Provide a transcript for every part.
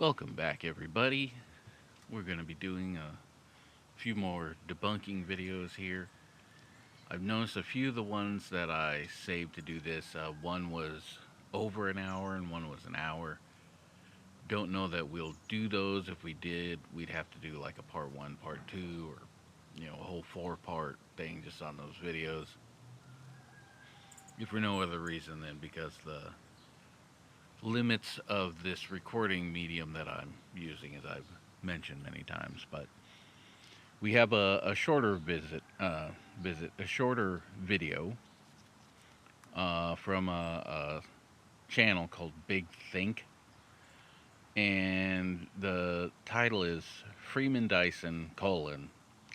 Welcome back, everybody. We're going to be doing a few more debunking videos here. I've noticed a few of the ones that I saved to do this. One was over an hour and one was an hour. Don't know that we'll do those. If we did, we'd have to do like a part one, part two, or a whole four-part thing just on those videos. If for no other reason than because the limits of this recording medium that I'm using, as I've mentioned many times. But we have a shorter a shorter video from a channel called Big Think, and the title is Freeman Dyson: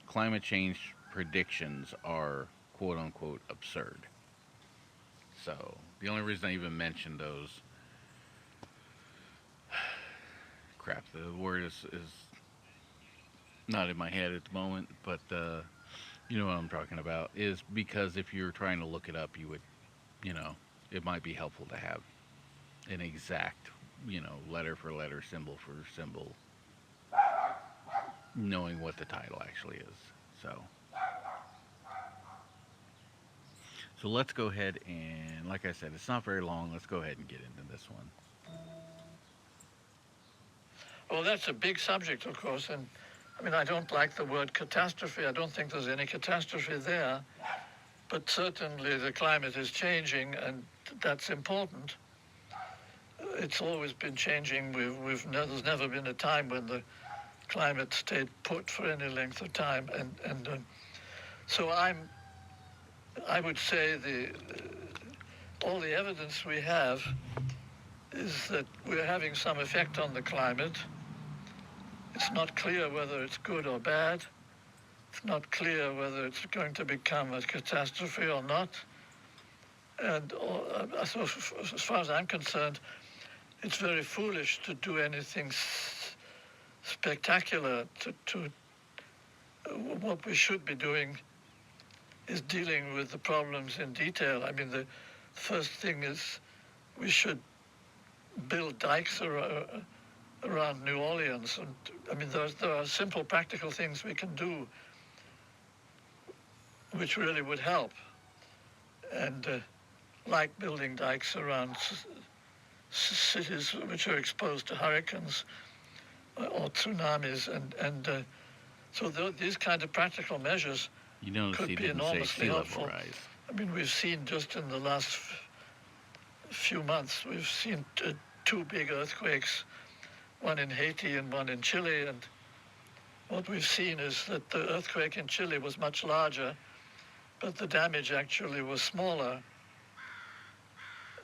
Climate Change Predictions Are quote unquote absurd. So the only reason I even mentioned those, crap, the word is not in my head at the moment, but you know what I'm talking about, is because if you're trying to look it up, you would, you know, it might be helpful to have an exact, letter for letter, symbol for symbol, knowing what the title actually is. So, so let's go ahead and, like I said, it's not very long. Let's go ahead and get into this one. Well, that's a big subject, of course, and I mean, I don't like the word catastrophe. I don't think there's any catastrophe there, but certainly the climate is changing, and that's important. It's always been changing. There's never been a time when the climate stayed put for any length of time, and so I would say all the evidence we have is that we're having some effect on the climate. It's not clear whether it's good or bad. It's not clear whether it's going to become a catastrophe or not. And so as far as I'm concerned, it's very foolish to do anything spectacular. What we should be doing is dealing with the problems in detail. I mean, the first thing is we should build dikes around New Orleans. And I mean, there are simple, practical things we can do which really would help. And like building dikes around cities which are exposed to hurricanes or tsunamis, and so these kind of practical measures could be enormously helpful. Rise. I mean, we've seen just in the last few months, we've seen two big earthquakes, one in Haiti and one in Chile, and what we've seen is that the earthquake in Chile was much larger, but the damage actually was smaller.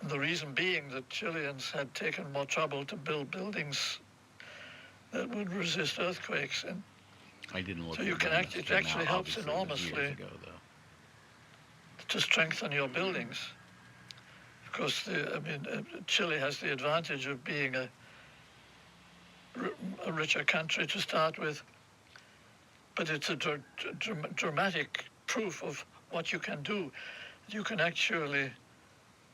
And the reason being that Chileans had taken more trouble to build buildings that would resist earthquakes. And I didn't look. So you can it actually helps enormously to strengthen your buildings. Of course, Chile has the advantage of being a richer country to start with, but it's a dramatic proof of what you can do. You can actually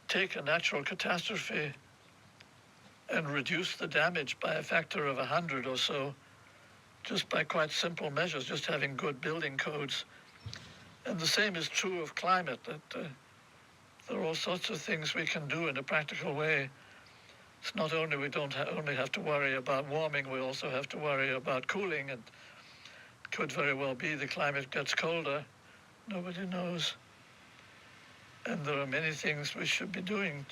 take a natural catastrophe and reduce the damage by a factor of 100 or so, just by quite simple measures, just having good building codes. And the same is true of climate, that there are all sorts of things we can do in a practical way. It's not only we don't only have to worry about warming, we also have to worry about cooling, and it could very well be the climate gets colder. Nobody knows. And there are many things we should be doing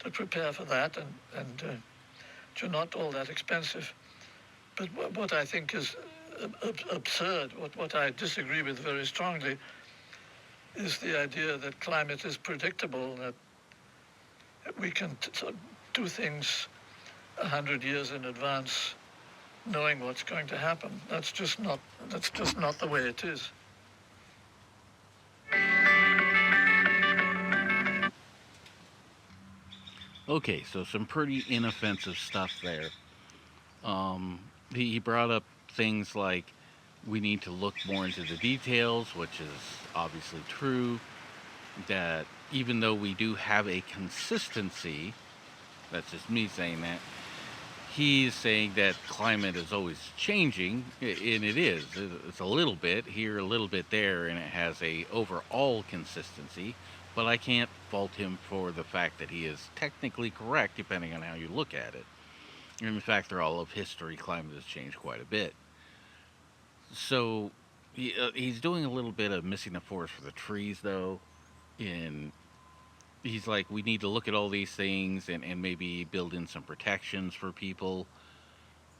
to prepare for that, and which are not all that expensive. But what I think is absurd, what I disagree with very strongly, is the idea that climate is predictable, that we can do things 100 years in advance, knowing what's going to happen. That's just not the way it is. Okay, so some pretty inoffensive stuff there. He brought up things like we need to look more into the details, which is obviously true. That even though we do have a consistency, that's just me saying that, he's saying that climate is always changing, and it is. It's a little bit here, a little bit there, and it has a overall consistency. But I can't fault him for the fact that he is technically correct, depending on how you look at it. And in fact, through all of history, climate has changed quite a bit. So he's doing a little bit of missing the forest for the trees, though. And he's like, we need to look at all these things and maybe build in some protections for people.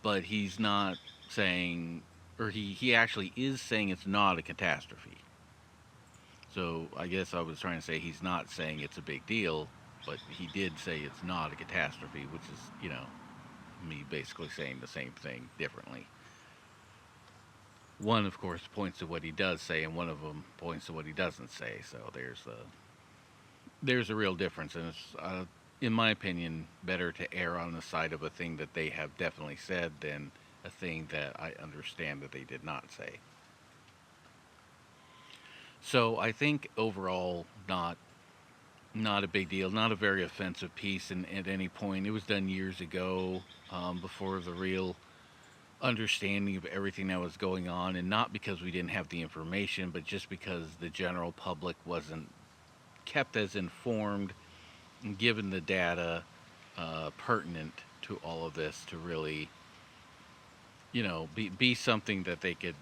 But he's not saying, or he actually is saying it's not a catastrophe. So I guess I was trying to say he's not saying it's a big deal, but he did say it's not a catastrophe, which is, me basically saying the same thing differently. One, of course, points to what he does say, and one of them points to what he doesn't say. So there's a real difference, and it's, in my opinion, better to err on the side of a thing that they have definitely said than a thing that I understand that they did not say. So I think overall, not a big deal, not a very offensive piece, and at any point, it was done years ago, before the real understanding of everything that was going on, and not because we didn't have the information, but just because the general public wasn't kept as informed and given the data pertinent to all of this to really, be something that they could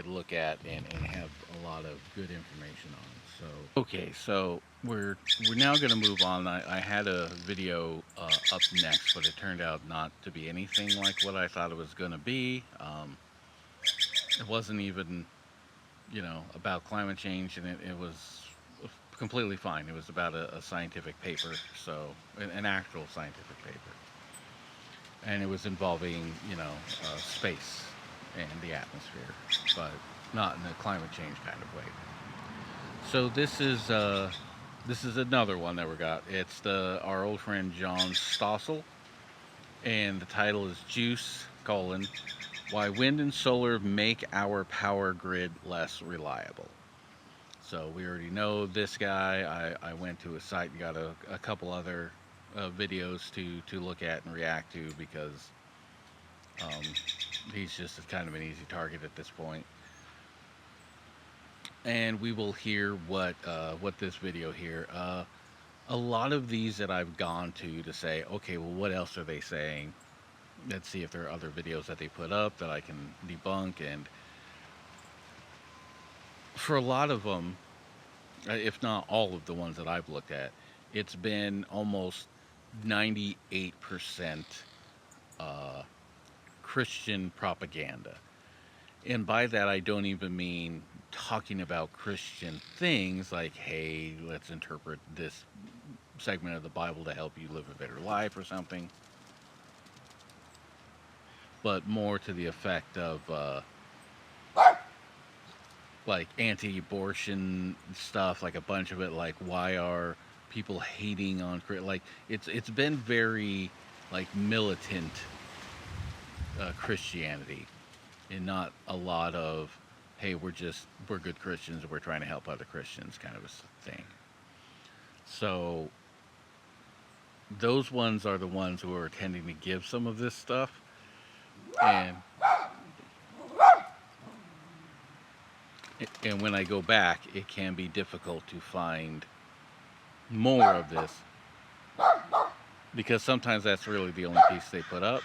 look at and have a lot of good information on. So okay, so we're now going to move on. I had a video up next, but it turned out not to be anything like what I thought it was going to be. It wasn't even, about climate change, and it was completely fine. It was about a scientific paper, so an actual scientific paper, and it was involving, space and the atmosphere, but not in a climate change kind of way. So this is another one that we got. It's our old friend John Stossel, and the title is Juice: Why Wind and Solar Make Our Power Grid Less Reliable. So we already know this guy. I went to his site and got a couple other videos to look at and react to, because um, he's just kind of an easy target at this point. And we will hear what this video here. A lot of these that I've gone to say, okay, well, what else are they saying? Let's see if there are other videos that they put up that I can debunk. And for a lot of them, if not all of the ones that I've looked at, it's been almost 98% Christian propaganda. And by that, I don't even mean talking about Christian things like, hey, let's interpret this segment of the Bible to help you live a better life or something, but more to the effect of like anti-abortion stuff, like a bunch of it, like why are people hating on, like it's been very like militant Christianity, and not a lot of, hey, we're good Christians and we're trying to help other Christians kind of a thing. So those ones are the ones who are tending to give some of this stuff. And when I go back, it can be difficult to find more of this, because sometimes that's really the only piece they put up.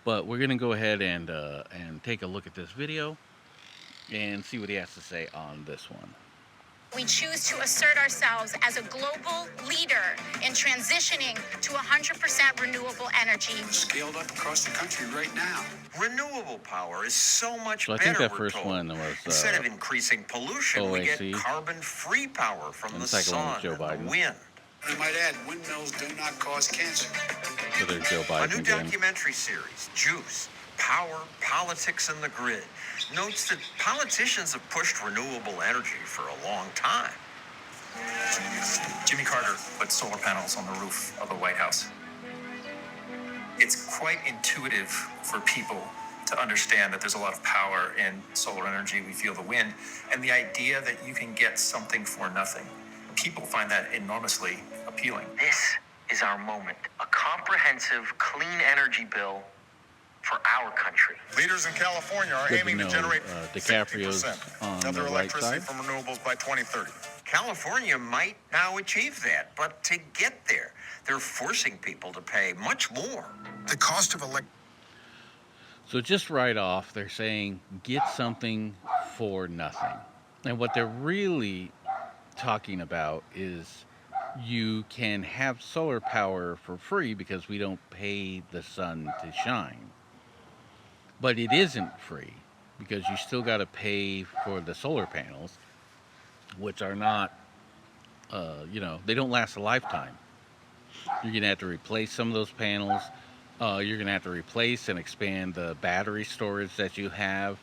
But we're going to go ahead and take a look at this video and see what he has to say on this one. We choose to assert ourselves as a global leader in transitioning to 100% renewable energy. Scaled up across the country right now. Renewable power is so much So I better, think that first one was instead of increasing pollution, OAC. We get carbon-free power from And the second one sun was Joe and Biden. the wind. I might add, windmills do not cause cancer. So there's Joe Biden A new again. documentary series, Juice: Power, Politics, and the Grid, notes that politicians have pushed renewable energy for a long time. Jimmy Carter put solar panels on the roof of the White House. It's quite intuitive for people to understand that there's a lot of power in solar energy. We feel the wind, and the idea that you can get something for nothing. People find that enormously appealing. This is our moment. A comprehensive, clean energy bill for our country. Leaders in California are Good to aiming to know, generate DiCaprio's 50% on of their the right electricity side. from renewables by 2030. California might now achieve that, but to get there, they're forcing people to pay much more. The cost of So just right off, they're saying get something for nothing. And what they're really talking about is you can have solar power for free because we don't pay the sun to shine. But it isn't free because you still got to pay for the solar panels, which are not, they don't last a lifetime. You're going to have to replace some of those panels. You're going to have to replace and expand the battery storage that you have.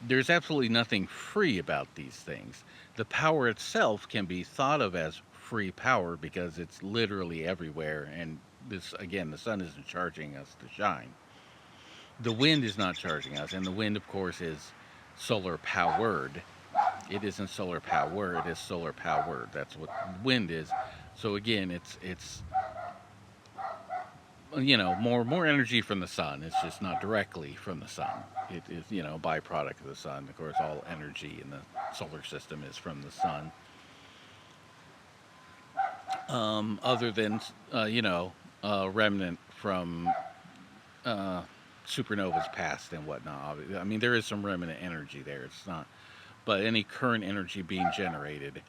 There's absolutely nothing free about these things. The power itself can be thought of as free power because it's literally everywhere. And this, again, the sun isn't charging us to shine. The wind is not charging us. And the wind, of course, is solar powered. It isn't solar power, it is solar powered. That's what wind is. So again, it's more energy from the sun. It's just not directly from the sun. It is, a byproduct of the sun. Of course, all energy in the solar system is from the sun. Other than, remnant from supernovas past and whatnot. I mean, there is some remnant energy there. It's not, but any current energy being generated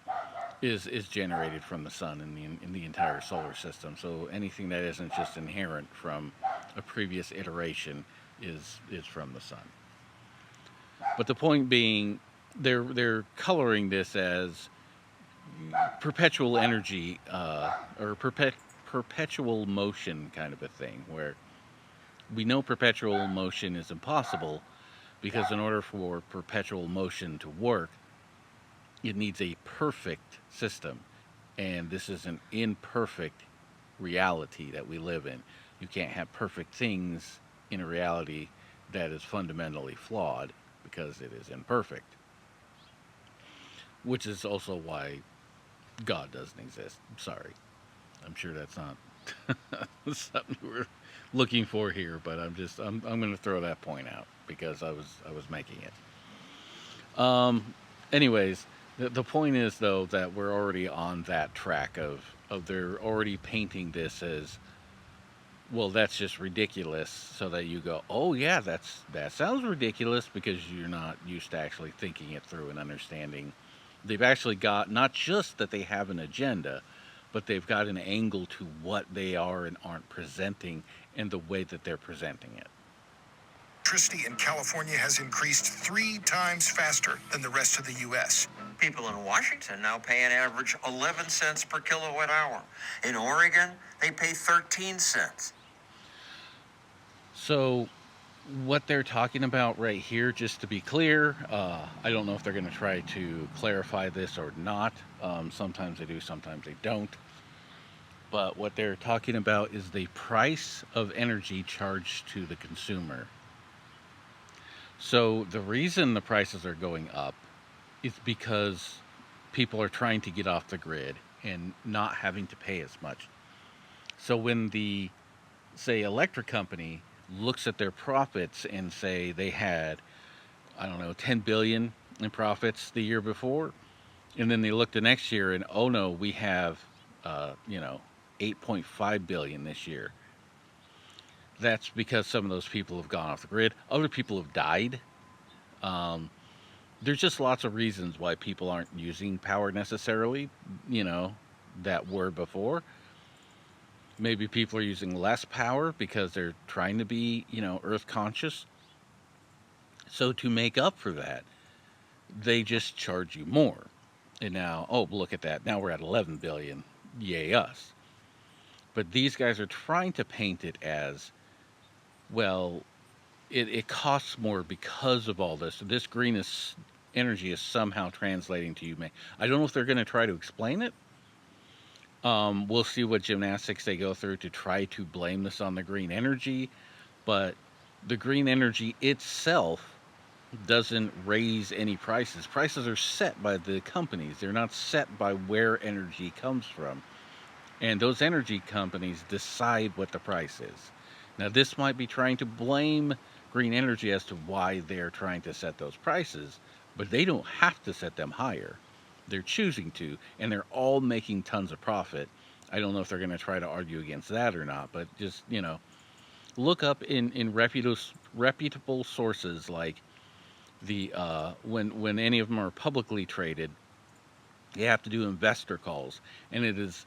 is generated from the sun in the entire solar system. So anything that isn't just inherent from a previous iteration is from the sun. But the point being, they're coloring this as perpetual energy or perpetual motion kind of a thing, where we know perpetual motion is impossible because in order for perpetual motion to work, it needs a perfect system, and this is an imperfect reality that we live in. You can't have perfect things in a reality that is fundamentally flawed because it is imperfect, which is also why God doesn't exist. Sorry, I'm sure that's not something we're looking for here, but I'm going to throw that point out because I was making it. Anyways, the point is though that we're already on that track of they're already painting this as, well, that's just ridiculous, so that you go, oh yeah, that sounds ridiculous, because you're not used to actually thinking it through and understanding. They've actually got, not just that they have an agenda, but they've got an angle to what they are and aren't presenting and the way that they're presenting it. electricity in California has increased 3 times faster than the rest of the U.S. People in Washington now pay an average 11 cents per kilowatt hour. In Oregon, they pay 13 cents. So what they're talking about right here, just to be clear, I don't know if they're going to try to clarify this or not. Sometimes they do, sometimes they don't. But what they're talking about is the price of energy charged to the consumer. So the reason the prices are going up is because people are trying to get off the grid and not having to pay as much. So when the, say, electric company looks at their profits and say they had, I don't know, 10 billion in profits the year before, and then they look the next year and, oh no, we have 8.5 billion this year. That's because some of those people have gone off the grid. Other people have died. There's just lots of reasons why people aren't using power necessarily, that were before. Maybe people are using less power because they're trying to be, earth conscious. So to make up for that, they just charge you more. And now, oh, look at that. Now we're at 11 billion. Yay us. But these guys are trying to paint it as, well, it costs more because of all this. This green energy is somehow translating to you. I don't know if they're going to try to explain it. We'll see what gymnastics they go through to try to blame this on the green energy, but the green energy itself doesn't raise any prices. Prices are set by the companies. They're not set by where energy comes from. And those energy companies decide what the price is. Now, this might be trying to blame green energy as to why they're trying to set those prices, but they don't have to set them higher. They're choosing to, and they're all making tons of profit. I don't know if they're going to try to argue against that or not, but just, look up in reputable sources like the when any of them are publicly traded, you have to do investor calls, and it is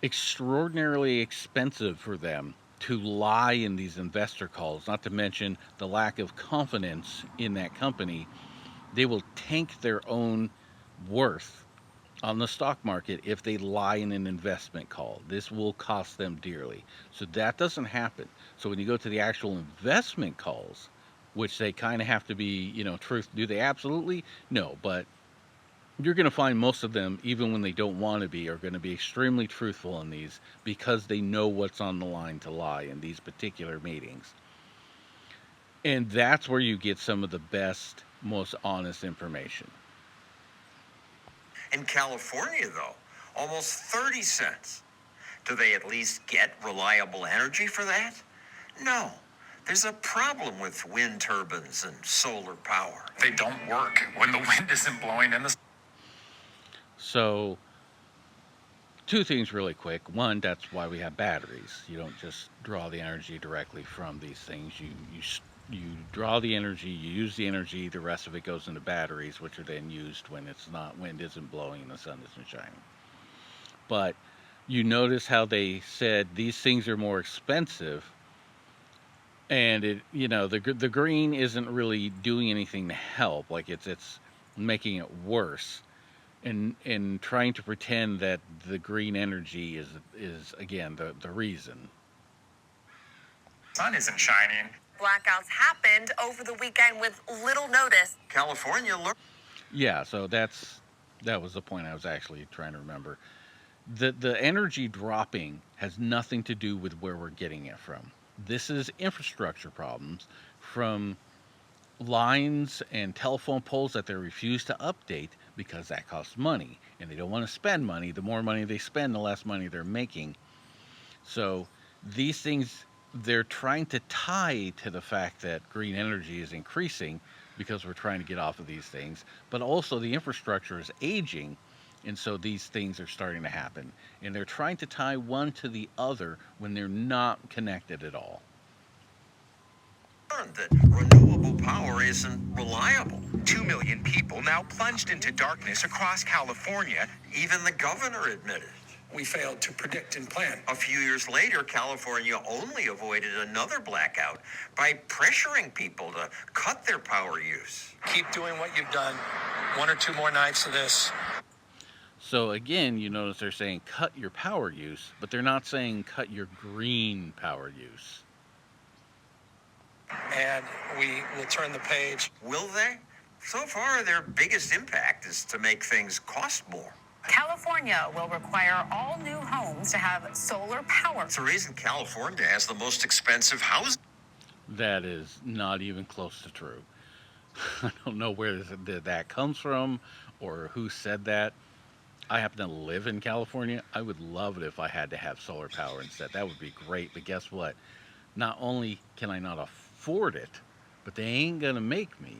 extraordinarily expensive for them to lie in these investor calls, not to mention the lack of confidence in that company. They will tank their own worth on the stock market if they lie in an investment call. This will cost them dearly. So that doesn't happen. So when you go to the actual investment calls, which they kind of have to be, truth, do they absolutely? No, but you're going to find most of them, even when they don't want to be, are going to be extremely truthful in these because they know what's on the line to lie in these particular meetings. And that's where you get some of the best, most honest information. In California, though, almost 30 cents. Do they at least get reliable energy for that? No. There's a problem with wind turbines and solar power. They don't work when the wind isn't blowing and the So, two things really quick. One, that's why we have batteries. You don't just draw the energy directly from these things. You draw the energy, you use the energy, the rest of it goes into batteries, which are then used when wind isn't blowing and the sun isn't shining. But you notice how they said these things are more expensive, and the green isn't really doing anything to help. Like it's making it worse, and trying to pretend that the green energy is again the reason. sun isn't shining. Blackouts happened over the weekend with little notice. California, Yeah, so that was the point I was actually trying to remember. The energy dropping has nothing to do with where we're getting it from. This is infrastructure problems from lines and telephone poles that they refuse to update because that costs money, and they don't want to spend money. The more money they spend, the less money they're making. So these things, they're trying to tie to the fact that green energy is increasing because we're trying to get off of these things, but also the infrastructure is aging, and so these things are starting to happen. And they're trying to tie one to the other when they're not connected at all. learned that renewable power isn't reliable. 2 million people now plunged into darkness across California. Even the governor admitted. We failed to predict and plan. A few years later, California only avoided another blackout by pressuring people to cut their power use. Keep doing what you've done. 1 or 2 more nights of this. So again, you notice they're saying cut your power use, but they're not saying cut your green power use. And we will turn the page. Will they? So far, their biggest impact is to make things cost more. California will require all new homes to have solar power. It's the reason California has the most expensive housing. That is not even close to true. I don't know where that comes from or who said that. I happen to live in California. I would love it if I had to have solar power instead. That would be great. But guess what? Not only can I not afford it, but they ain't going to make me.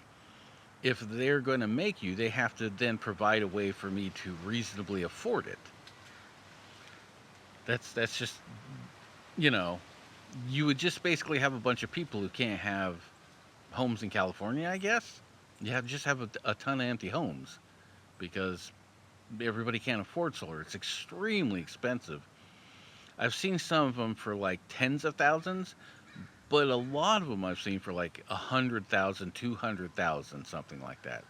If they're going to make you, they have to then provide a way for me to reasonably afford it. That's just, you would just basically have a bunch of people who can't have homes in California, I guess. You just have a ton of empty homes because everybody can't afford solar. It's extremely expensive. I've seen some of them for like tens of thousands, but a lot of them I've seen for like 100,000, 200,000, something like that.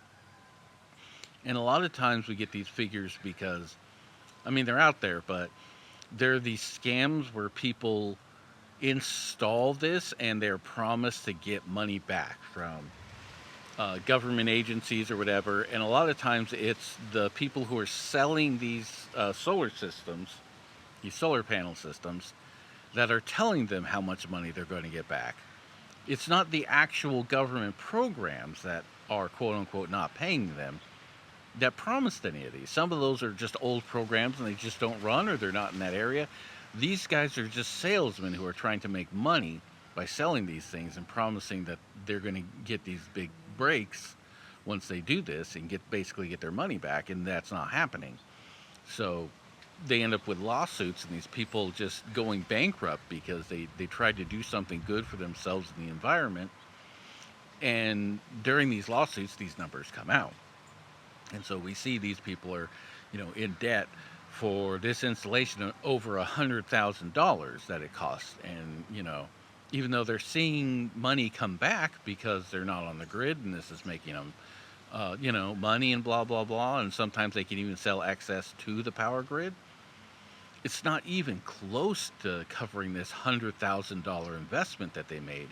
And a lot of times we get these figures because, they're out there, but there are these scams where people install this and they're promised to get money back from government agencies or whatever, and a lot of times it's the people who are selling these solar systems, these solar panel systems, that are telling them how much money they're going to get back. It's not the actual government programs that are quote unquote not paying them that promised any of these. Some of those are just old programs and they just don't run or they're not in that area. These guys are just salesmen who are trying to make money by selling these things and promising that they're going to get these big breaks once they do this and basically get their money back, and that's not happening. So they end up with lawsuits and these people just going bankrupt because they tried to do something good for themselves and the environment. And during these lawsuits, these numbers come out. And so we see these people are, in debt for this installation of over $100,000 that it costs. And, even though they're seeing money come back because they're not on the grid and this is making them, money and blah, blah, blah. And sometimes they can even sell excess to the power grid. It's not even close to covering this $100,000 investment that they made,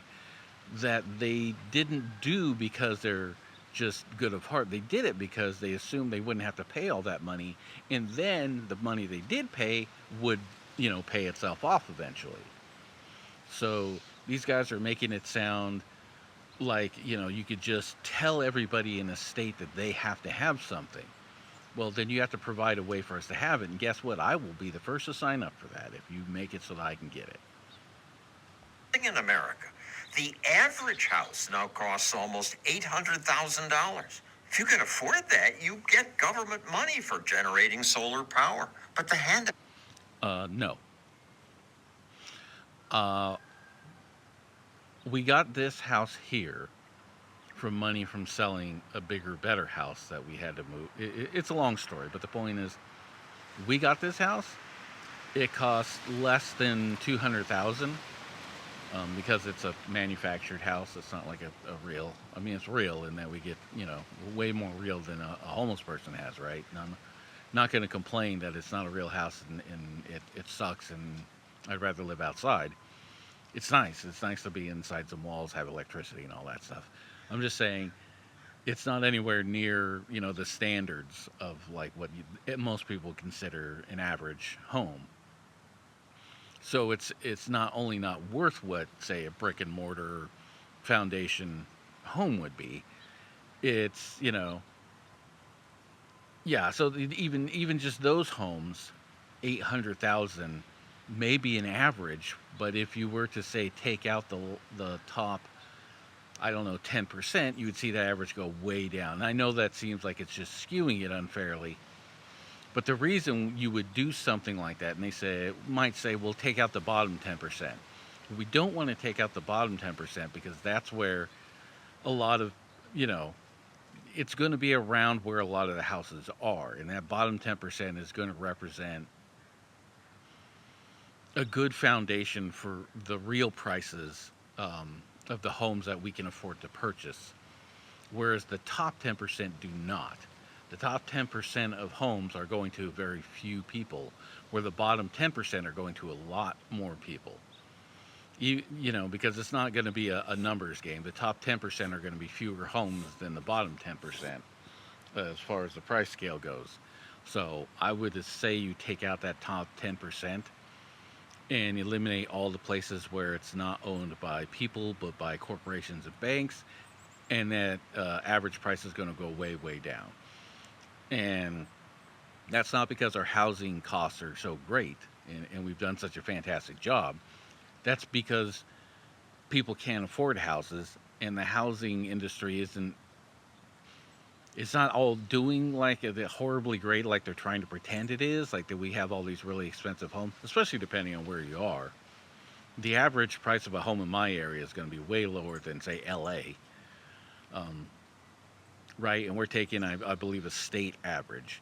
that they didn't do because they're just good of heart. They did it because they assumed they wouldn't have to pay all that money, and then the money they did pay would, pay itself off eventually. So these guys are making it sound like, you could just tell everybody in a state that they have to have something. Well, then you have to provide a way for us to have it, and guess what? I will be the first to sign up for that if you make it so that I can get it. In America, the average house now costs almost $800,000. If you can afford that, you get government money for generating solar power. But the hand... No. We got this house here from money from selling a bigger, better house that we had to move. It's a long story, but the point is, we got this house. It cost less than $200,000 because it's a manufactured house. It's not like a real. I mean, it's real in that we get way more real than a homeless person has, right? And I'm not going to complain that it's not a real house and it sucks and I'd rather live outside. It's nice. It's nice to be inside some walls, have electricity and all that stuff. I'm just saying, it's not anywhere near, the standards of like what most people consider an average home. So it's not only not worth what, say, a brick and mortar foundation home would be. It's, yeah. So even just those homes, 800,000 may be an average, but if you were to say take out the top, I don't know, 10%, you would see that average go way down. And I know that seems like it's just skewing it unfairly, but the reason you would do something like that, and they might say, well, take out the bottom 10%. We don't want to take out the bottom 10% because that's where a lot of, it's going to be around where a lot of the houses are, and that bottom 10% is going to represent a good foundation for the real prices of the homes that we can afford to purchase, whereas the top 10% do not. The top 10% of homes are going to very few people, where the bottom 10% are going to a lot more people. Because it's not going to be a numbers game. The top 10% are going to be fewer homes than the bottom 10% as far as the price scale goes. So I would just say you take out that top 10% and eliminate all the places where it's not owned by people but by corporations and banks, and that average price is going to go way, way down. And that's not because our housing costs are so great and we've done such a fantastic job. That's because people can't afford houses, and the housing industry it's not all doing like horribly great like they're trying to pretend it is, like that we have all these really expensive homes, especially depending on where you are. The average price of a home in my area is going to be way lower than, say, LA. Right? And we're taking, I believe, a state average.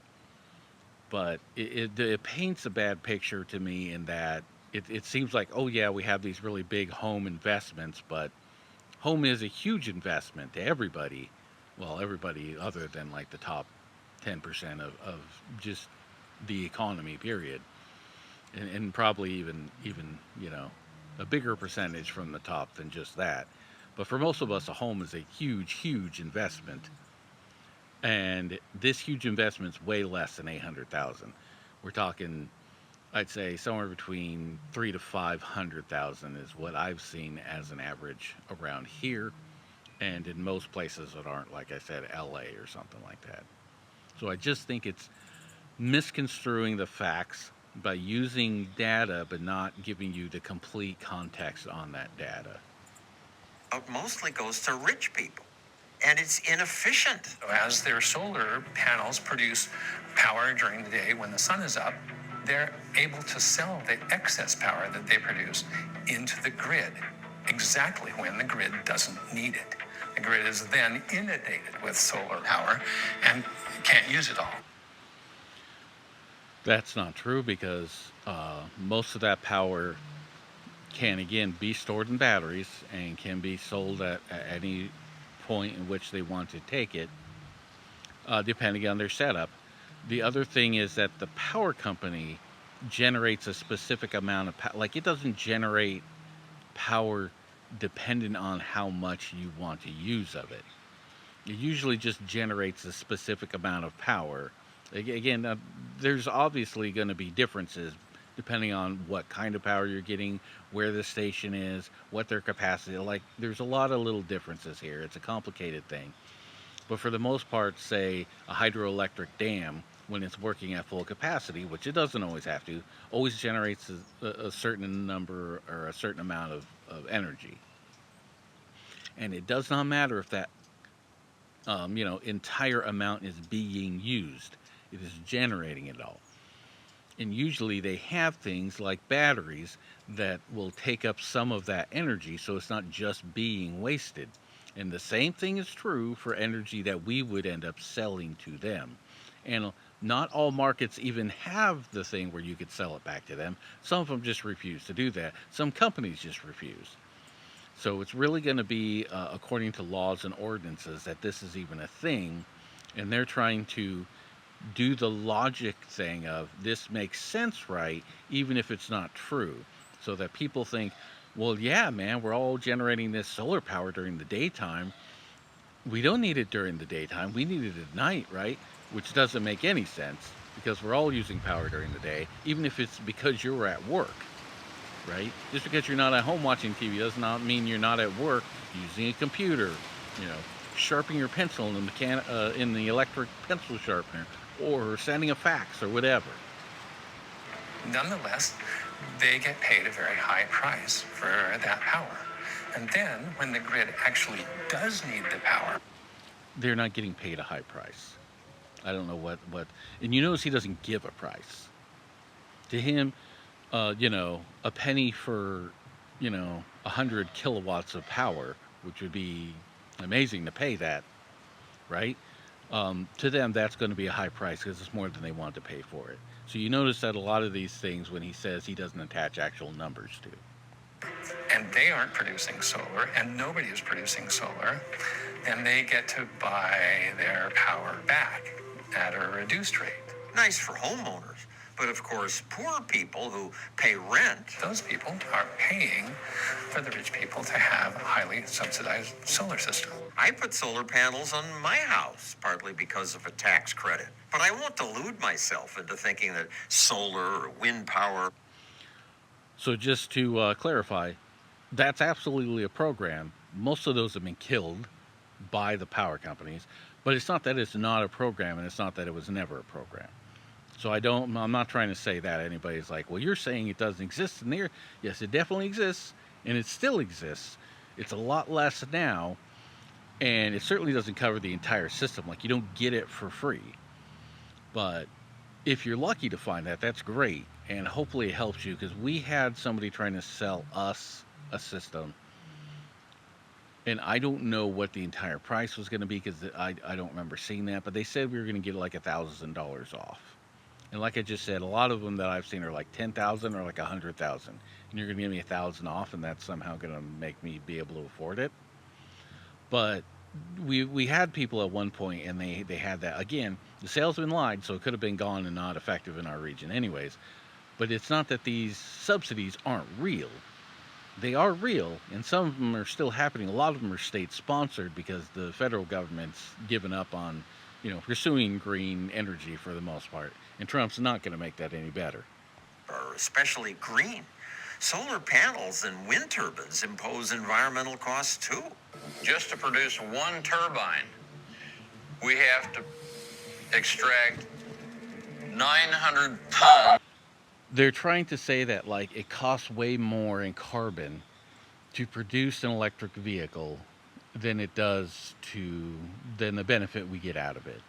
But it paints a bad picture to me in that it seems like, oh yeah, we have these really big home investments, but home is a huge investment to everybody. Well, everybody other than like the top 10% of just the economy, period. And probably even a bigger percentage from the top than just that. But for most of us, a home is a huge, huge investment. And this huge investment's way less than 800,000. We're talking, I'd say, somewhere between 3 to 500,000 is what I've seen as an average around here, and in most places that aren't, like I said, LA or something like that. So I just think it's misconstruing the facts by using data but not giving you the complete context on that data. It mostly goes to rich people, and it's inefficient. As their solar panels produce power during the day when the sun is up, they're able to sell the excess power that they produce into the grid exactly when the grid doesn't need it. The grid is then inundated with solar power and can't use it all. That's not true, because most of that power can, again, be stored in batteries and can be sold at any point in which they want to take it, depending on their setup. The other thing is that the power company generates a specific amount of power. Like, it doesn't generate power dependent on how much you want to use of it. It usually just generates a specific amount of power. Again, there's obviously going to be differences depending on what kind of power you're getting, where the station is, what their capacity is. Like, there's a lot of little differences here. It's a complicated thing. But for the most part, say a hydroelectric dam, when it's working at full capacity, which it doesn't always have to, always generates a certain number or a certain amount of energy. And it does not matter if that entire amount is being used. It is generating it all. And usually they have things like batteries that will take up some of that energy, so it's not just being wasted. And the same thing is true for energy that we would end up selling to them. And not all markets even have the thing where you could sell it back to them. Some of them just refuse to do that. Some companies just refuse. So it's really going to be according to laws and ordinances that this is even a thing. And they're trying to do the logic thing of this makes sense, right, even if it's not true. So that people think, well, yeah, man, we're all generating this solar power during the daytime. We don't need it during the daytime. We need it at night, right? Which doesn't make any sense, because we're all using power during the day, even if it's because you're at work, right? Just because you're not at home watching TV does not mean you're not at work using a computer, sharpening your pencil in the electric pencil sharpener, or sending a fax or whatever. Nonetheless, they get paid a very high price for that power. And then, when the grid actually does need the power, they're not getting paid a high price. I don't know what, and you notice he doesn't give a price. To him, a penny for, 100 kilowatts of power, which would be amazing to pay that, right? To them, that's going to be a high price because it's more than they want to pay for it. So you notice that a lot of these things, when he says, he doesn't attach actual numbers to. And they aren't producing solar, and nobody is producing solar, then they get to buy their power back at a reduced rate. Nice for homeowners, but of course, poor people who pay rent. Those people are paying for the rich people to have a highly subsidized solar system. I put solar panels on my house, partly because of a tax credit. But I won't delude myself into thinking that solar or wind power. So just to clarify, that's absolutely a program. Most of those have been killed by the power companies, but it's not that it's not a program, and it's not that it was never a program. So I'm not trying to say that anybody's like, well, you're saying it doesn't exist in there. Yes, it definitely exists, and it still exists. It's a lot less now, and it certainly doesn't cover the entire system. Like, you don't get it for free. But if you're lucky to find that, that's great, and hopefully it helps you, because we had somebody trying to sell us a system, and I don't know what the entire price was going to be, because I don't remember seeing that, but they said we were going to get like $1,000 off. And like I just said, a lot of them that I've seen are like 10,000 or like 100,000, and you're going to give me 1,000 off, and that's somehow going to make me be able to afford it. But we had people at one point, and they had that. Again, the salesman lied, so it could have been gone and not effective in our region anyways. But it's not that these subsidies aren't real. They are real, and some of them are still happening. A lot of them are state sponsored because the federal government's given up on, pursuing green energy for the most part. And Trump's not going to make that any better. Are especially green. Solar panels and wind turbines impose environmental costs too. Just to produce one turbine, we have to extract 900 tons. They're trying to say that, like, it costs way more in carbon to produce an electric vehicle than than the benefit we get out of it.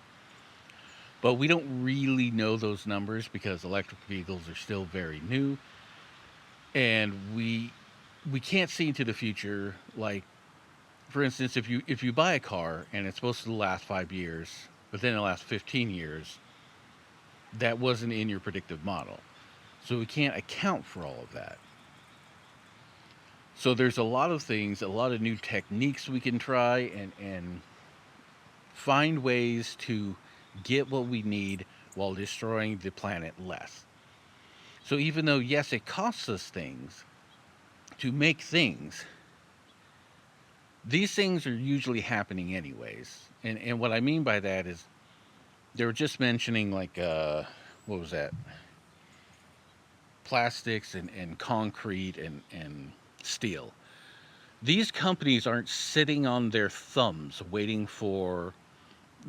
But we don't really know those numbers because electric vehicles are still very new, and we can't see into the future. Like, for instance, if you buy a car and it's supposed to last 5 years, but then it lasts 15 years, that wasn't in your predictive model. So we can't account for all of that. So there's a lot of things, a lot of new techniques we can try and find ways to get what we need while destroying the planet less. So even though, yes, it costs us things to make things, these things are usually happening anyways. And what I mean by that is, they were just mentioning, like, what was that? Plastics and concrete and steel. These companies aren't sitting on their thumbs waiting for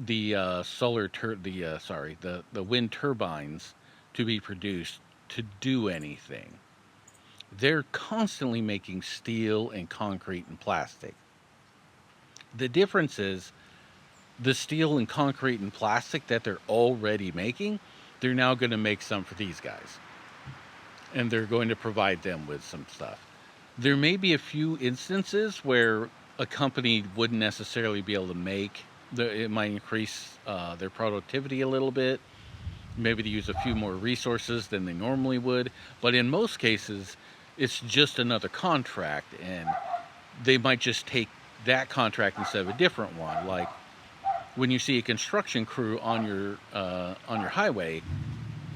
the the wind turbines to be produced to do anything. They're constantly making steel and concrete and plastic. The difference is, the steel and concrete and plastic that they're already making, they're now going to make some for these guys. And they're going to provide them with some stuff. There may be a few instances where a company wouldn't necessarily be able to make, it might increase their productivity a little bit. Maybe to use a few more resources than they normally would. But in most cases, it's just another contract, and they might just take that contract instead of a different one. Like, when you see a construction crew on your highway,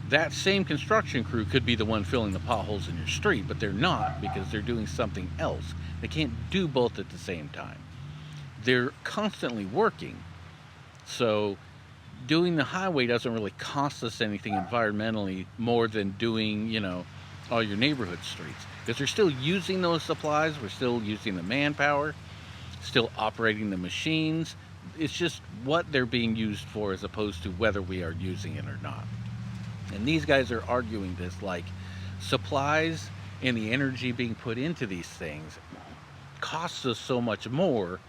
that same construction crew could be the one filling the potholes in your street, but they're not, because they're doing something else. They can't do both at the same time. They're constantly working. So doing the highway doesn't really cost us anything environmentally more than doing, all your neighborhood streets. Because they're still using those supplies, we're still using the manpower, still operating the machines. It's just what they're being used for as opposed to whether we are using it or not. And these guys are arguing this, like, supplies and the energy being put into these things costs us so much more,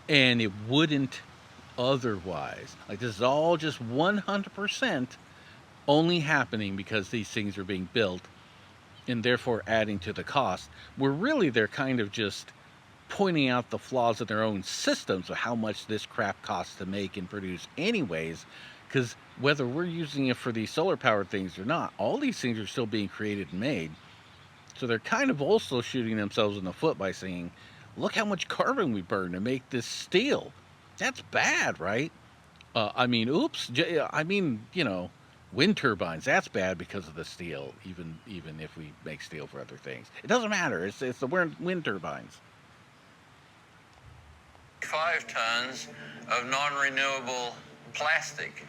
and it wouldn't otherwise. Like, this is all just 100% only happening because these things are being built and therefore adding to the cost, where really they're kind of just pointing out the flaws in their own systems of how much this crap costs to make and produce anyways. Because whether we're using it for these solar powered things or not, all these things are still being created and made. So they're kind of also shooting themselves in the foot by saying, look how much carbon we burn to make this steel. That's bad, right? Wind turbines, that's bad because of the steel, even if we make steel for other things. It doesn't matter. It's the wind turbines. 5 tons of non-renewable plastic.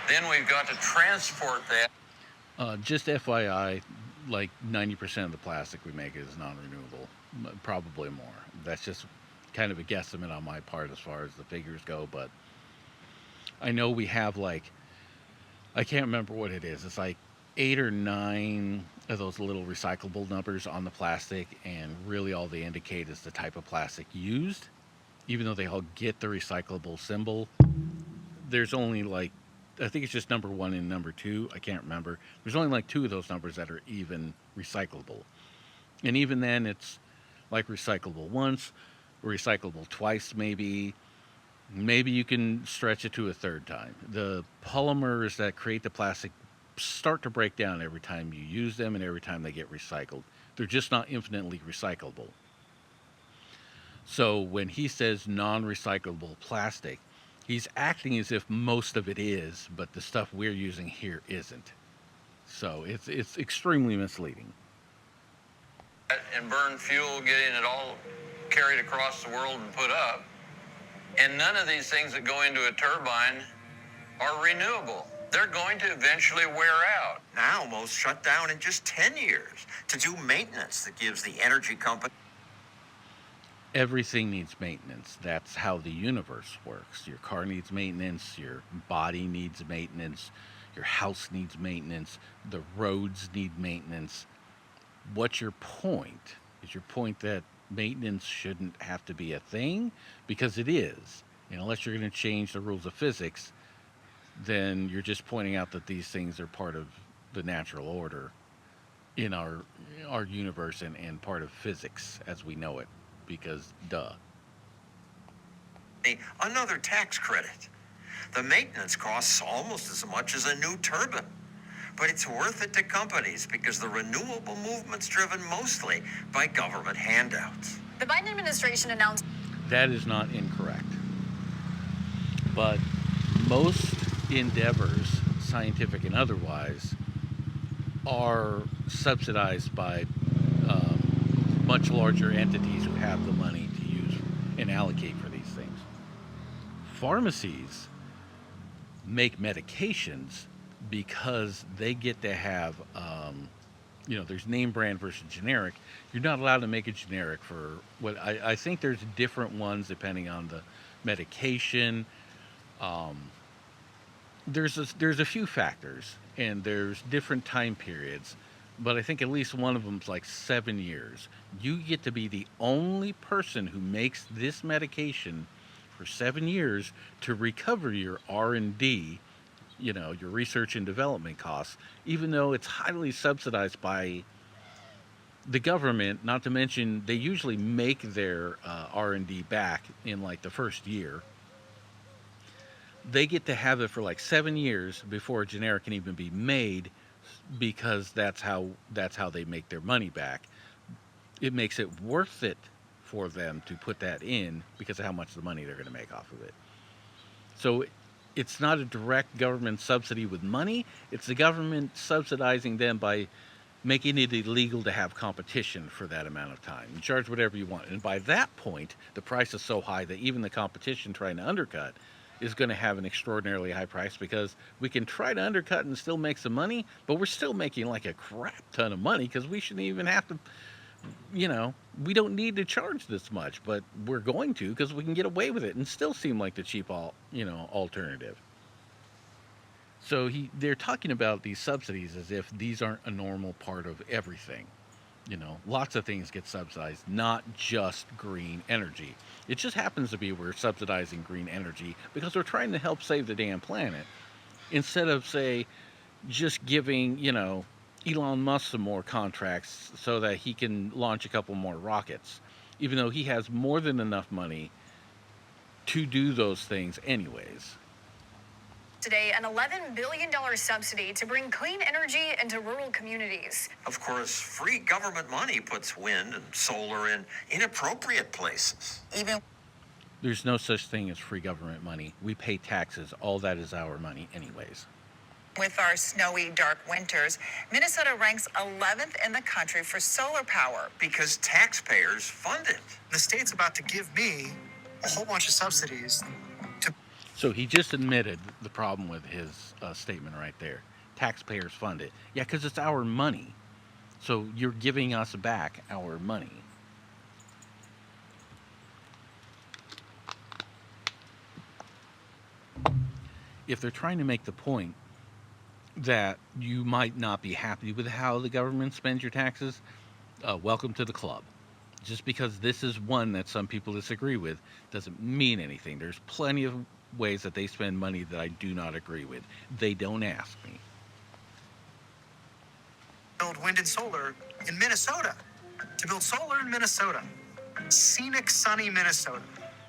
Then we've got to transport that. Just FYI, like 90% of the plastic we make is non-renewable, probably more. That's just kind of a guesstimate on my part as far as the figures go, but I know we have, like, I can't remember what it is. It's like 8 or 9 of those little recyclable numbers on the plastic, and really all they indicate is the type of plastic used. Even though they all get the recyclable symbol, there's only, like, I think it's just number 1 and number 2. I can't remember. There's only like 2 of those numbers that are even recyclable. And even then, it's like recyclable once, recyclable twice maybe. Maybe you can stretch it to a third time. The polymers that create the plastic start to break down every time you use them and every time they get recycled. They're just not infinitely recyclable. So when he says non-recyclable plastic, he's acting as if most of it is, but the stuff we're using here isn't. So it's extremely misleading. and burn fuel, getting it all carried across the world and put up. And none of these things that go into a turbine are renewable. They're going to eventually wear out. Now, most shut down in just 10 years to do maintenance that gives the energy company. Everything needs maintenance. That's how the universe works. Your car needs maintenance, your body needs maintenance, your house needs maintenance, the roads need maintenance. What's your point? Is your point that maintenance shouldn't have to be a thing? Because it is. And unless you're going to change the rules of physics, then you're just pointing out that these things are part of the natural order in our universe and part of physics as we know it. Because, duh. Another tax credit. The maintenance costs almost as much as a new turbine. But it's worth it to companies because the renewable movement's driven mostly by government handouts. The Biden administration announced That is not incorrect. But most endeavors, scientific and otherwise, are subsidized by much larger entities who have the money to use and allocate for these things. Pharmacies make medications because they get to have, there's name brand versus generic. You're not allowed to make a generic for what I think there's different ones depending on the medication. There's a few factors and there's different time periods. But I think at least one of them's like 7 years. You get to be the only person who makes this medication for 7 years to recover your R&D, your research and development costs, even though it's highly subsidized by the government. Not to mention, they usually make their R&D back in like the first year. They get to have it for like 7 years before a generic can even be made, because that's how they make their money back. It makes it worth it for them to put that in because of how much the money they're going to make off of it. So it's not a direct government subsidy with money. It's the government subsidizing them by making it illegal to have competition for that amount of time. You charge whatever you want. And by that point, the price is so high that even the competition trying to undercut is going to have an extraordinarily high price, because we can try to undercut and still make some money, but we're still making like a crap ton of money because we shouldn't even have to, we don't need to charge this much, but we're going to because we can get away with it and still seem like the cheap alternative. So they're talking about these subsidies as if these aren't a normal part of everything. Lots of things get subsidized, not just green energy. It just happens to be we're subsidizing green energy because we're trying to help save the damn planet, instead of, say, just giving, Elon Musk some more contracts so that he can launch a couple more rockets, even though he has more than enough money to do those things anyways. today an $11 billion subsidy to bring clean energy into rural communities. Of course, free government money puts wind and solar in inappropriate places. There's no such thing as free government money. We pay taxes. All that is our money anyways. With our snowy, dark winters, Minnesota ranks 11th in the country for solar power. Because taxpayers fund it. The state's about to give me a whole bunch of subsidies to. So he just admitted the problem with his statement right there. Taxpayers fund it. Yeah, because it's our money. So you're giving us back our money. If they're trying to make the point that you might not be happy with how the government spends your taxes, welcome to the club. Just because this is one that some people disagree with doesn't mean anything. There's plenty of ways that they spend money that I do not agree with. They don't ask me. Build wind and solar in Minnesota. To build solar in Minnesota. Scenic, sunny Minnesota.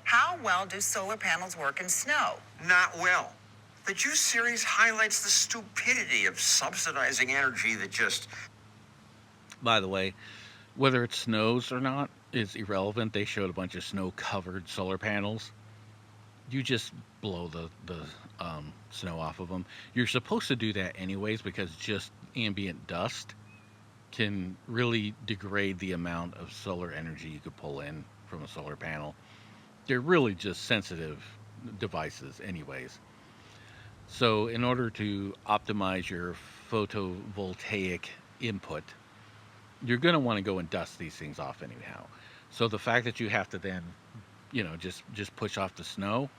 How well do solar panels work in snow? Not well. The Juice series highlights the stupidity of subsidizing energy that just... By the way, whether it snows or not is irrelevant. They showed a bunch of snow-covered solar panels. You just blow the snow off of them. You're supposed to do that anyways because just ambient dust can really degrade the amount of solar energy you could pull in from a solar panel. They're really just sensitive devices, anyways. So, in order to optimize your photovoltaic input, you're going to want to go and dust these things off anyhow. So, the fact that you have to then, just push off the snow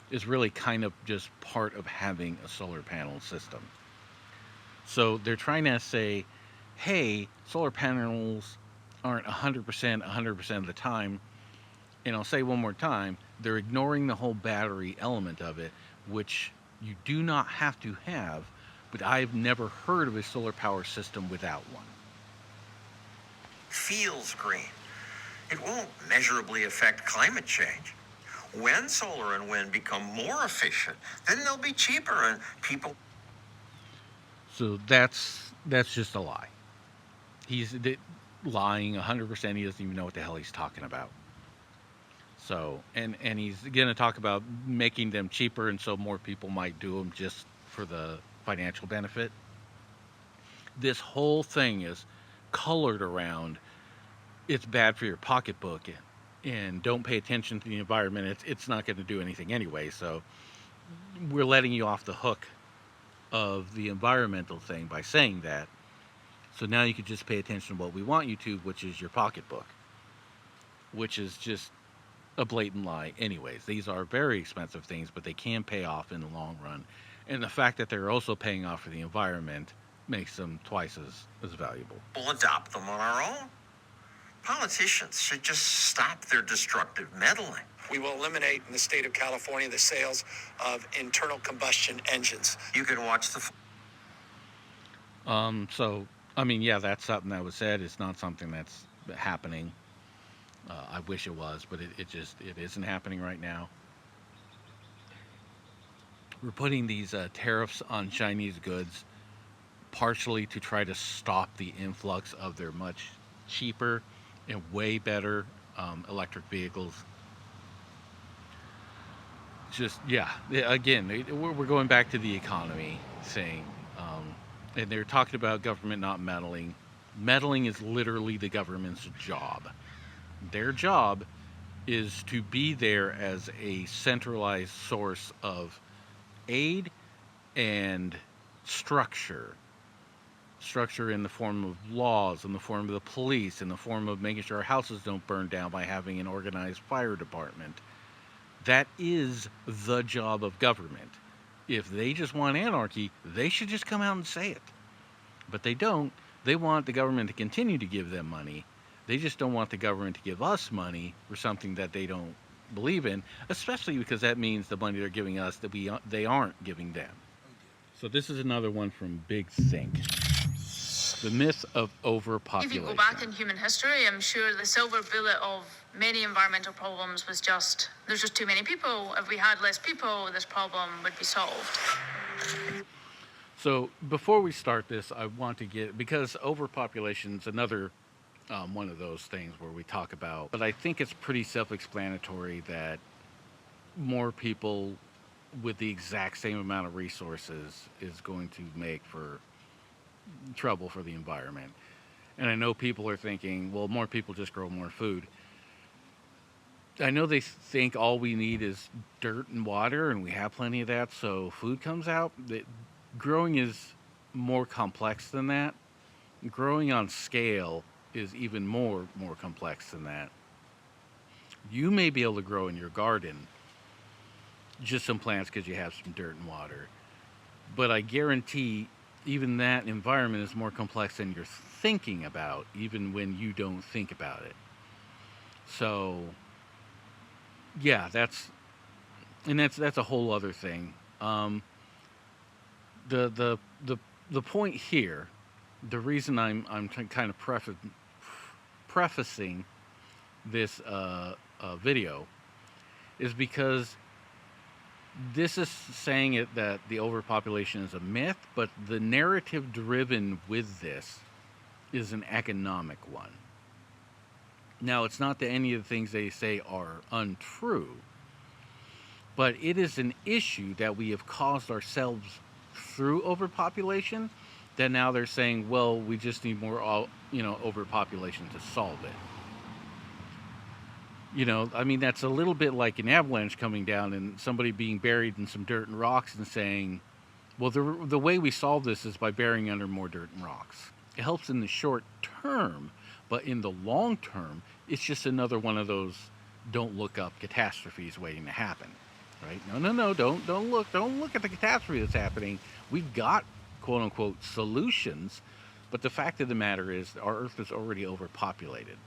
is really kind of just part of having a solar panel system. So, they're trying to say, hey, solar panels aren't 100% of the time. And I'll say one more time, they're ignoring the whole battery element of it, which you do not have to have, but I've never heard of a solar power system without one. Feels green. It won't measurably affect climate change. When solar and wind become more efficient, then they'll be cheaper and people... So that's just a lie. He's lying 100%. He doesn't even know what the hell he's talking about. So, and he's going to talk about making them cheaper, and so more people might do them just for the financial benefit. This whole thing is colored around, it's bad for your pocketbook, and don't pay attention to the environment. It's not going to do anything anyway, so we're letting you off the hook of the environmental thing by saying that. So now you can just pay attention to what we want you to, which is your pocketbook, which is just a blatant lie anyways. These are very expensive things, but they can pay off in the long run. And the fact that they're also paying off for the environment makes them twice as valuable. We'll adopt them on our own. Politicians should just stop their destructive meddling. We will eliminate in the state of California the sales of internal combustion engines. You can watch the... So, I mean, yeah, that's something that was said. It's not something that's happening. I wish it was, but it isn't happening right now. We're putting these tariffs on Chinese goods partially to try to stop the influx of their much cheaper and way better electric vehicles. Just, yeah, again, we're going back to the economy thing. And they're talking about government not meddling. Meddling is literally the government's job. Their job is to be there as a centralized source of aid and structure. Structure in the form of laws, in the form of the police, in the form of making sure our houses don't burn down by having an organized fire department. That is the job of government. If they just want anarchy, they should just come out and say it. But they don't. They want the government to continue to give them money. They just don't want the government to give us money for something that they don't believe in, especially because that means the money they're giving us that they aren't giving them. So this is another one from Big Think. The myth of overpopulation. If you go back in human history, I'm sure the silver bullet of many environmental problems was just, there's just too many people. If we had less people, this problem would be solved. So before we start this, I want to because overpopulation is another one of those things where we talk about, but I think it's pretty self-explanatory that more people with the exact same amount of resources is going to make for trouble for the environment. And I know people are thinking, well, more people just grow more food. I know they think all we need is dirt and water, and we have plenty of that, so food comes out. Growing is more complex than that. Growing on scale is even more complex than that. You may be able to grow in your garden just some plants because you have some dirt and water, but I guarantee even that environment is more complex than you're thinking about, even when you don't think about it. So yeah, that's a whole other thing. The point here, the reason I'm kind of prefacing this video is because this is saying that the overpopulation is a myth, but the narrative driven with this is an economic one. Now, it's not that any of the things they say are untrue, but it is an issue that we have caused ourselves through overpopulation, then now they're saying, well, we just need more, overpopulation to solve it. I mean, that's a little bit like an avalanche coming down and somebody being buried in some dirt and rocks and saying, well, the way we solve this is by burying under more dirt and rocks. It helps in the short term, but in the long term, it's just another one of those don't look up catastrophes waiting to happen, right? No, don't look at the catastrophe that's happening. We've got quote unquote solutions, but the fact of the matter is our Earth is already overpopulated.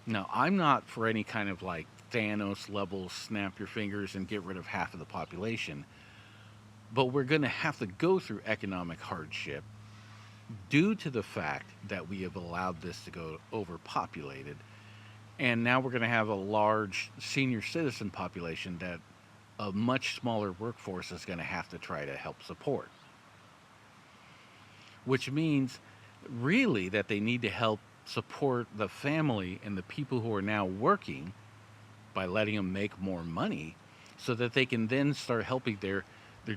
Now, I'm not for any kind of like Thanos level snap your fingers and get rid of half of the population, but we're going to have to go through economic hardship due to the fact that we have allowed this to go overpopulated. And now we're going to have a large senior citizen population that a much smaller workforce is going to have to try to help support. Which means really that they need to help support the family and the people who are now working by letting them make more money so that they can then start helping their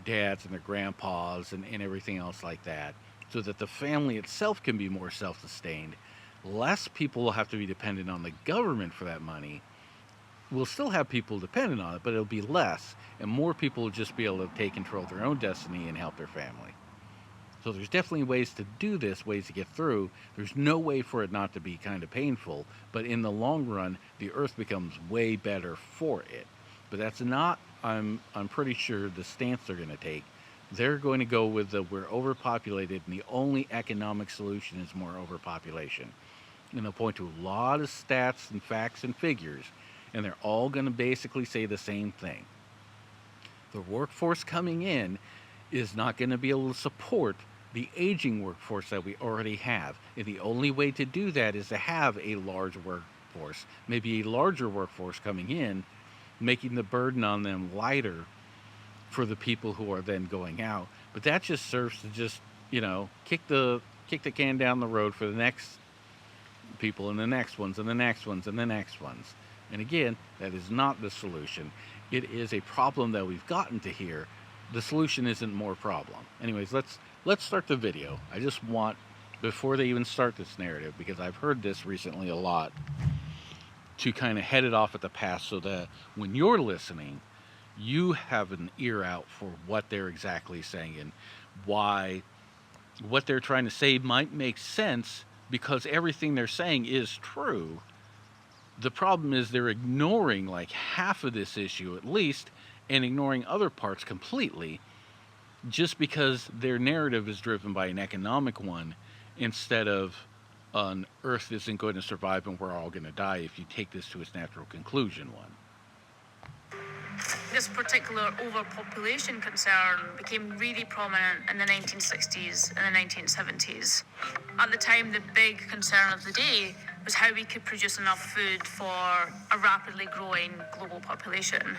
dads and their grandpas and everything else like that, so that the family itself can be more self-sustained. Less people will have to be dependent on the government for that money. We'll still have people dependent on it, but it'll be less, and more people will just be able to take control of their own destiny and help their family. So there's definitely ways to do this, ways to get through. There's no way for it not to be kind of painful, but in the long run, the Earth becomes way better for it. But that's not, I'm pretty sure, the stance they're going to take. They're going to go with we're overpopulated, and the only economic solution is more overpopulation. And they'll point to a lot of stats and facts and figures, and they're all going to basically say the same thing. The workforce coming in is not going to be able to support the aging workforce that we already have. And the only way to do that is to have a large workforce, maybe a larger workforce coming in, making the burden on them lighter for the people who are then going out. But that just serves to just, kick the can down the road for the next people and the next ones and the next ones and the next ones. And again, that is not the solution. It is a problem that we've gotten to here. The solution isn't more problem. Anyways, let's start the video. I just want, before they even start this narrative, because I've heard this recently a lot, to kind of head it off at the pass so that when you're listening, you have an ear out for what they're exactly saying and why what they're trying to say might make sense, because everything they're saying is true. The problem is they're ignoring like half of this issue at least, and ignoring other parts completely, just because their narrative is driven by an economic one instead of an Earth isn't going to survive and we're all going to die if you take this to its natural conclusion one. This particular overpopulation concern became really prominent in the 1960s and the 1970s. At the time, the big concern of the day was how we could produce enough food for a rapidly growing global population.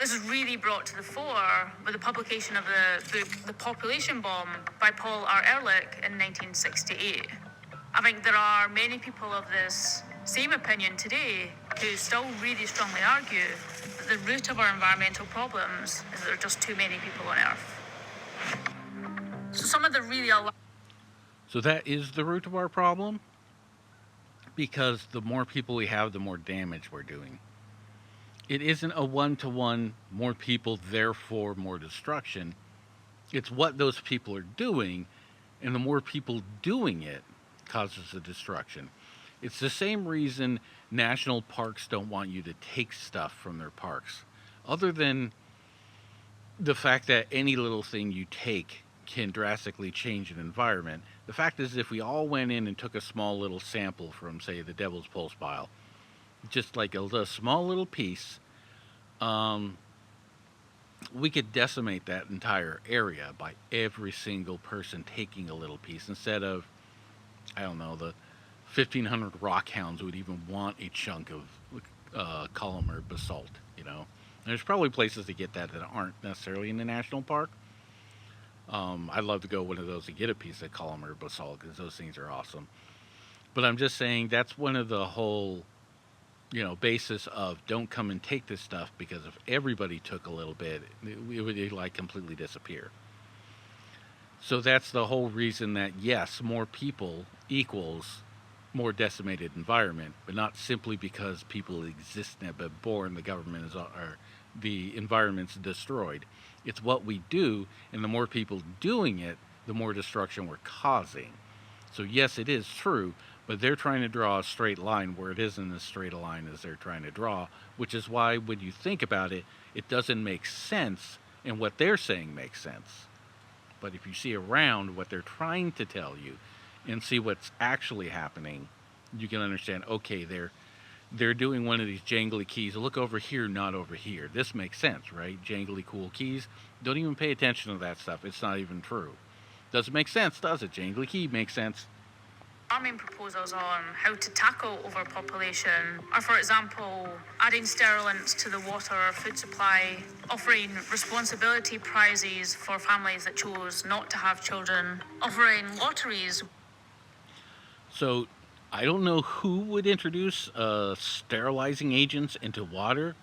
This was really brought to the fore with the publication of the book The Population Bomb by Paul R. Ehrlich in 1968. I think there are many people of this same opinion today who still really strongly argue that the root of our environmental problems is that there are just too many people on Earth. So some of the really So that is the root of our problem, because the more people we have, the more damage we're doing. It isn't a one-to-one, more people, therefore more destruction. It's what those people are doing, and the more people doing it causes the destruction. It's the same reason national parks don't want you to take stuff from their parks. Other than the fact that any little thing you take can drastically change an environment, the fact is if we all went in and took a small little sample from, say, the Devil's Pulse pile, just like a small little piece, we could decimate that entire area by every single person taking a little piece, instead of, I don't know, the 1,500 rock hounds would even want a chunk of column or basalt, There's probably places to get that aren't necessarily in the national park. I'd love to go one of those to get a piece of column or basalt, because those things are awesome. But I'm just saying that's one of the whole, basis of don't come and take this stuff, because if everybody took a little bit, it would like completely disappear. So that's the whole reason that, yes, more people equals more decimated environment, but not simply because people exist and have been born, the government is, or the environment's destroyed. It's what we do, and the more people doing it, the more destruction we're causing. So yes, it is true, but they're trying to draw a straight line where it isn't as straight a line as they're trying to draw, which is why when you think about it, it doesn't make sense, and what they're saying makes sense. But if you see around what they're trying to tell you and see what's actually happening, you can understand, okay, they're doing one of these jangly keys. Look over here, not over here. This makes sense, right? Jangly cool keys. Don't even pay attention to that stuff. It's not even true. Doesn't make sense, does it? Jangly key makes sense. Our main proposals on how to tackle overpopulation are, for example, adding sterilants to the water or food supply, offering responsibility prizes for families that chose not to have children, offering lotteries. So I don't know who would introduce sterilizing agents into water.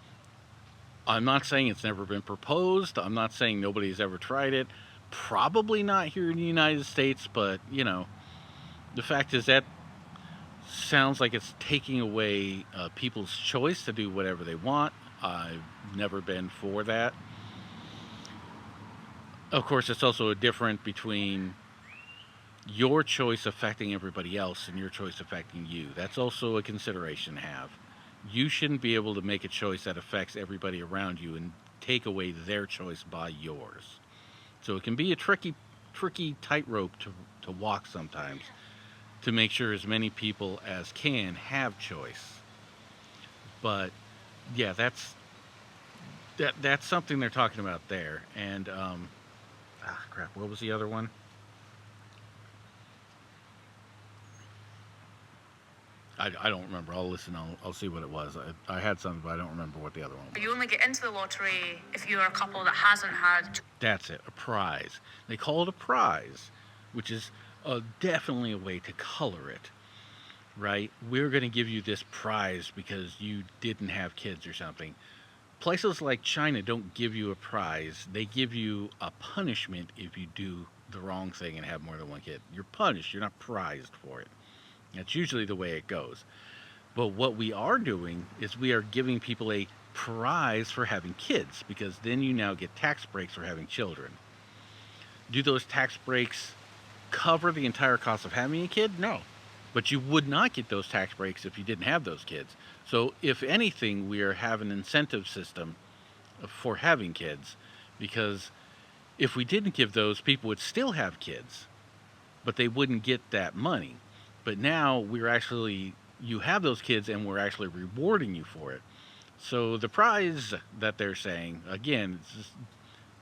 I'm not saying it's never been proposed. I'm not saying nobody's ever tried it. Probably not here in the United States, but, you know, the fact is that sounds like it's taking away people's choice to do whatever they want. I've never been for that. Of course, it's also a difference between your choice affecting everybody else and your choice affecting you. That's also a consideration to have. You shouldn't be able to make a choice that affects everybody around you and take away their choice by yours. So it can be a tricky tightrope to walk sometimes, to make sure as many people as can have choice. But yeah, that's something they're talking about there. And crap, what was the other one? I don't remember. I'll listen. I'll see what it was. I had something, but I don't remember what the other one was. You only get into the lottery if you're a couple that hasn't had. That's it, a prize. They call it a prize, which is definitely a way to color it, right? We're going to give you this prize because you didn't have kids or something. Places like China don't give you a prize. They give you a punishment if you do the wrong thing and have more than one kid. You're punished. You're not prized for it. That's usually the way it goes. But what we are doing is we are giving people a prize for having kids, because then you now get tax breaks for having children. Do those tax breaks cover the entire cost of having a kid? No. But you would not get those tax breaks if you didn't have those kids. So if anything, we are having an incentive system for having kids, because if we didn't give those, people would still have kids, but they wouldn't get that money. But now you have those kids and we're actually rewarding you for it. So the prize that they're saying, again, it's just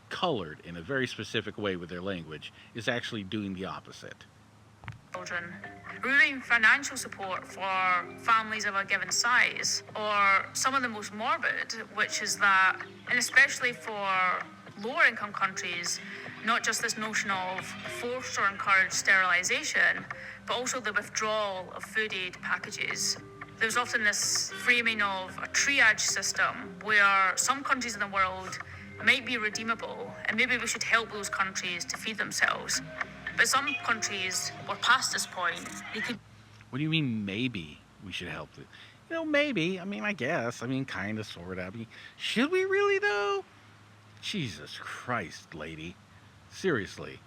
colored in a very specific way with their language, is actually doing the opposite. Children. Removing financial support for families of a given size, or some of the most morbid, which is that, and especially for lower income countries, not just this notion of forced or encouraged sterilization, but also the withdrawal of food aid packages. There's often this framing of a triage system where some countries in the world might be redeemable, and maybe we should help those countries to feed themselves. But some countries were past this point. They could. What do you mean maybe we should help them? You know, maybe. I mean, I guess. I mean, kind of, sort of. I mean, should we really, though? Jesus Christ, lady. Seriously.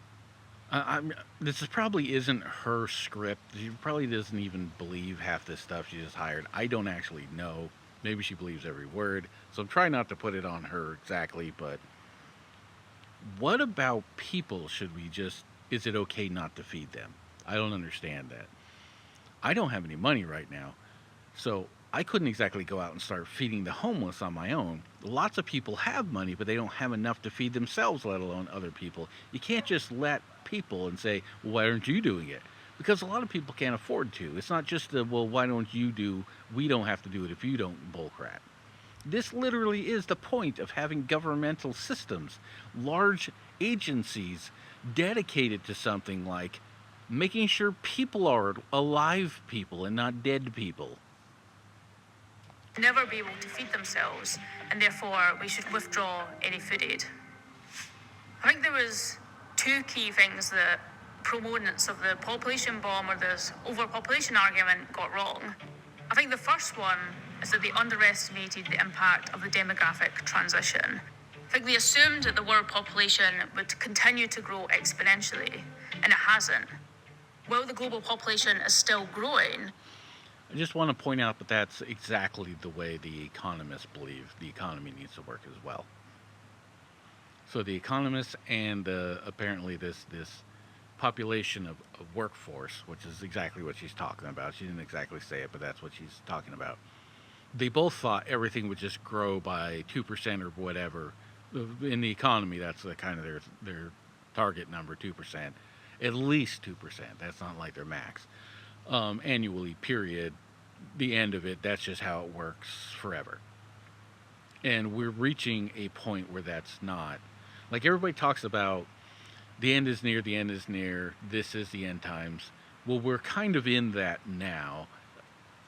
This probably isn't her script. She probably doesn't even believe half this stuff she just hired. I don't actually know. Maybe she believes every word. So I'm trying not to put it on her exactly, but what about people should we just... Is it okay not to feed them? I don't understand that. I don't have any money right now, so I couldn't exactly go out and start feeding the homeless on my own. Lots of people have money, but they don't have enough to feed themselves, let alone other people. You can't just let people and say, well, why aren't you doing it? Because a lot of people can't afford to. It's not just the, well, why don't you do, we don't have to do it if you don't bullcrap. This literally is the point of having governmental systems, large agencies dedicated to something like making sure people are alive people and not dead people. Never be able to feed themselves, and therefore we should withdraw any food aid. I think there was two key things that proponents of the population bomb or this overpopulation argument got wrong. I think the first one is that they underestimated the impact of the demographic transition. I think they assumed that the world population would continue to grow exponentially, and it hasn't. While the global population is still growing, I just want to point out that that's exactly the way the economists believe the economy needs to work as well. So the economists and apparently this population of workforce, which is exactly what she's talking about. She didn't exactly say it, but that's what she's talking about. They both thought everything would just grow by 2% or whatever. In the economy, that's the kind of their target number, 2%. At least 2%. That's not like their max. Annually, period. The end of it, that's just how it works forever. And we're reaching a point where that's not. Like everybody talks about the end is near, the end is near, this is the end times. Well, we're kind of in that now.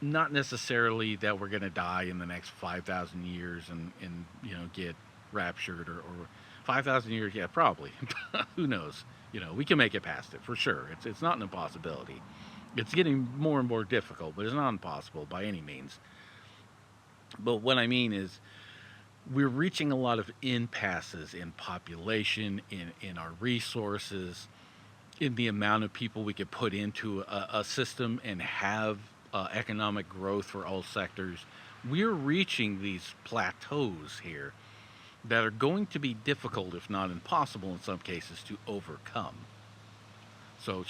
Not necessarily that we're going to die in the next 5,000 years and get raptured or 5,000 years, yeah, probably. Who knows? We can make it past it for sure. It's not an impossibility. It's getting more and more difficult, but it's not impossible by any means. But what I mean is we're reaching a lot of impasses in population, in our resources, in the amount of people we could put into a system and have economic growth for all sectors. We're reaching these plateaus here that are going to be difficult, if not impossible in some cases, to overcome. So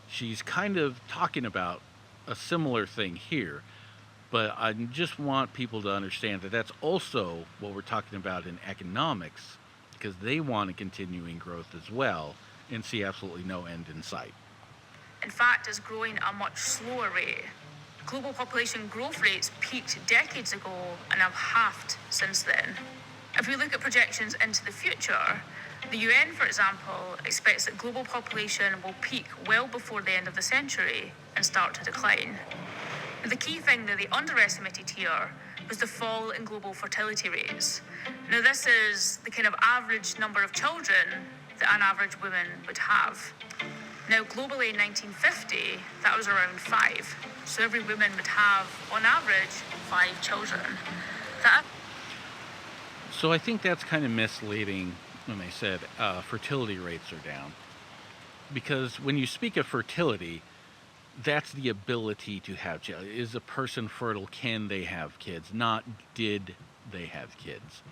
she's kind of talking about a similar thing here, but I just want people to understand that that's also what we're talking about in economics, because they want a continuing growth as well and see absolutely no end in sight. in fact, is growing at a much slower rate. Global population growth rates peaked decades ago and have halved since then. If we look at projections into the future, the UN, for example, expects that global population will peak well before the end of the century and start to decline. The key thing that they underestimated here was the fall in global fertility rates. Now, this is the kind of average number of children that an average woman would have. Now, globally in 1950, that was around 5. So every woman would have, on average, 5 children. So I think that's kind of misleading when they said fertility rates are down. Because when you speak of fertility, that's the ability to have children. Is a person fertile? Can they have kids? Not did they have kids?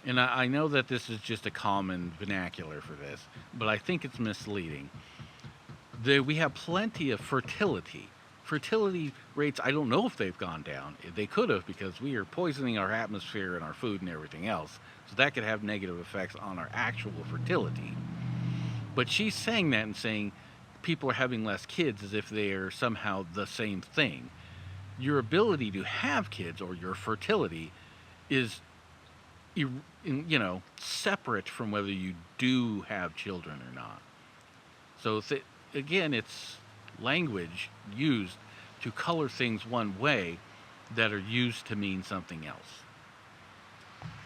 And I know that this is just a common vernacular for this, but I think it's misleading. We have plenty of fertility. Fertility rates, I don't know if they've gone down. They could have, because we are poisoning our atmosphere and our food and everything else. So that could have negative effects on our actual fertility. But she's saying that and saying people are having less kids as if they are somehow the same thing. Your ability to have kids, or your fertility, is separate from whether you do have children or not. So again, it's language used to color things one way that are used to mean something else.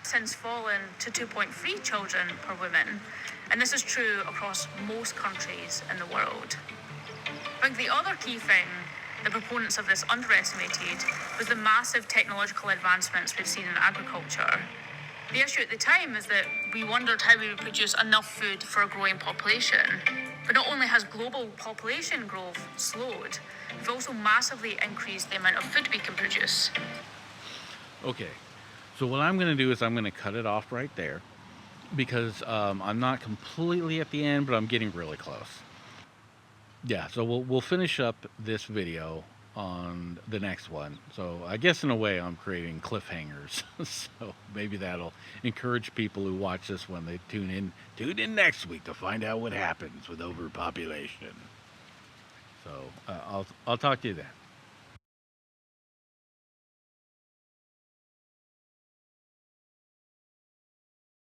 Since fallen to 2.3 children per woman, and this is true across most countries in the world. I think the other key thing the proponents of this underestimated was the massive technological advancements we've seen in agriculture. The issue at the time is that we wondered how we would produce enough food for a growing population. But not only has global population growth slowed, we've also massively increased the amount of food we can produce. Okay, so what I'm going to do is I'm going to cut it off right there, because I'm not completely at the end, but I'm getting really close. Yeah, so we'll finish up this video on the next one. So I guess in a way I'm creating cliffhangers. So maybe that'll encourage people who watch this when they tune in next week to find out what happens with overpopulation. So I'll talk to you then.